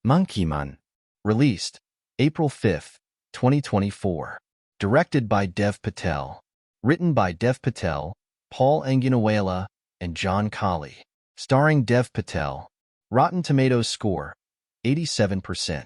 Monkey Man. Released April 5, 2024. Directed by Dev Patel. Written by Dev Patel, Paul Anguinawala, and John Colley. Starring Dev Patel. Rotten Tomatoes score, 87%.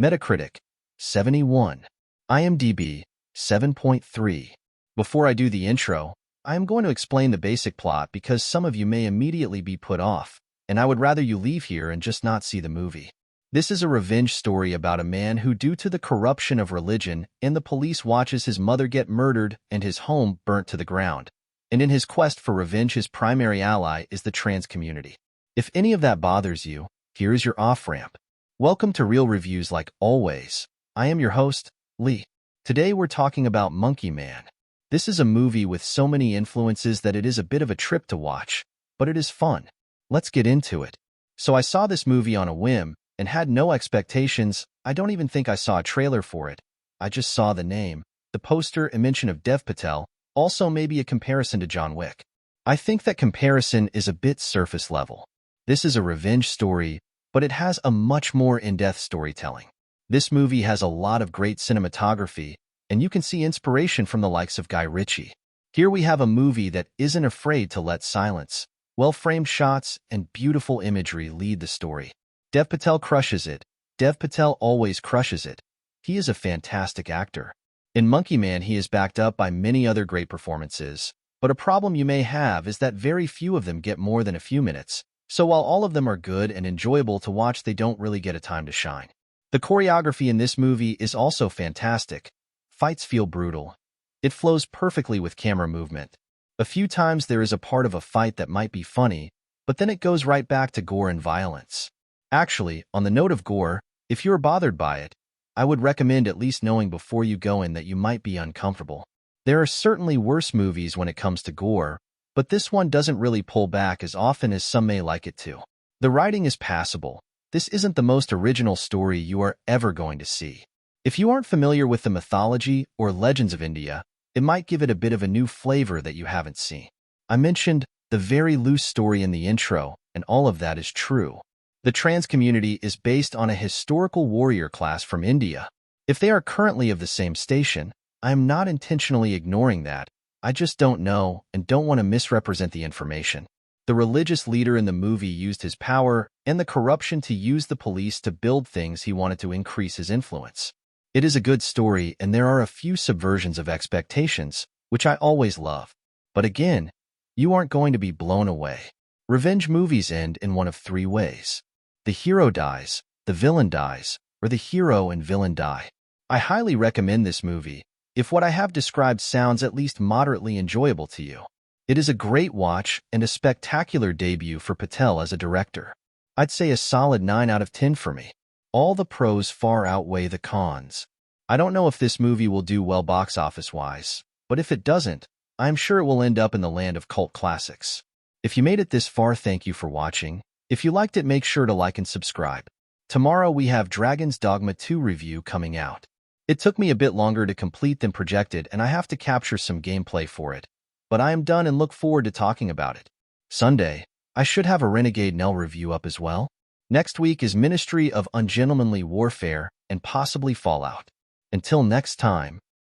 Metacritic, 71. IMDb, 7.3. Before I do the intro, I am going to explain the basic plot because some of you may immediately be put off, and I would rather you leave here and just not see the movie. This is a revenge story about a man who, due to the corruption of religion and the police, watches his mother get murdered and his home burnt to the ground. And in his quest for revenge, his primary ally is the trans community. If any of that bothers you, here is your off-ramp. Welcome to Real Reviews like always. I am your host, Lee. Today we're talking about Monkey Man. This is a movie with so many influences that it is a bit of a trip to watch, but it is fun. Let's get into it. So I saw this movie on a whim and had no expectations. I don't even think I saw a trailer for it. I just saw the name, the poster, and mention of Dev Patel, also maybe a comparison to John Wick. I think that comparison is a bit surface level. This is a revenge story, but it has a much more in-depth storytelling. This movie has a lot of great cinematography, and you can see inspiration from the likes of Guy Ritchie. Here we have a movie that isn't afraid to let silence, well-framed shots, and beautiful imagery lead the story. Dev Patel crushes it. Dev Patel always crushes it. He is a fantastic actor. In Monkey Man, he is backed up by many other great performances, but a problem you may have is that very few of them get more than a few minutes, so while all of them are good and enjoyable to watch, they don't really get a time to shine. The choreography in this movie is also fantastic. Fights feel brutal. It flows perfectly with camera movement. A few times there is a part of a fight that might be funny, but then it goes right back to gore and violence. Actually, on the note of gore, if you're bothered by it, I would recommend at least knowing before you go in that you might be uncomfortable. There are certainly worse movies when it comes to gore, but this one doesn't really pull back as often as some may like it to. The writing is passable. This isn't the most original story you are ever going to see. If you aren't familiar with the mythology or legends of India, it might give it a bit of a new flavor that you haven't seen. I mentioned the very loose story in the intro, and all of that is true. The trans community is based on a historical warrior class from India. If they are currently of the same station, I am not intentionally ignoring that. I just don't know and don't want to misrepresent the information. The religious leader in the movie used his power and the corruption to use the police to build things he wanted to increase his influence. It is a good story, and there are a few subversions of expectations, which I always love. But again, you aren't going to be blown away. Revenge movies end in one of three ways. The hero dies, the villain dies, or the hero and villain die. I highly recommend this movie, if what I have described sounds at least moderately enjoyable to you. It is a great watch and a spectacular debut for Patel as a director. I'd say a solid 9 out of 10 for me. All the pros far outweigh the cons. I don't know if this movie will do well box office-wise, but if it doesn't, I'm sure it will end up in the land of cult classics. If you made it this far, thank you for watching. If you liked it, make sure to like and subscribe. Tomorrow we have Dragon's Dogma 2 review coming out. It took me a bit longer to complete than projected, and I have to capture some gameplay for it, but I am done and look forward to talking about it. Sunday, I should have a Renegade Nell review up as well. Next week is Ministry of Ungentlemanly Warfare and possibly Fallout. Until next time,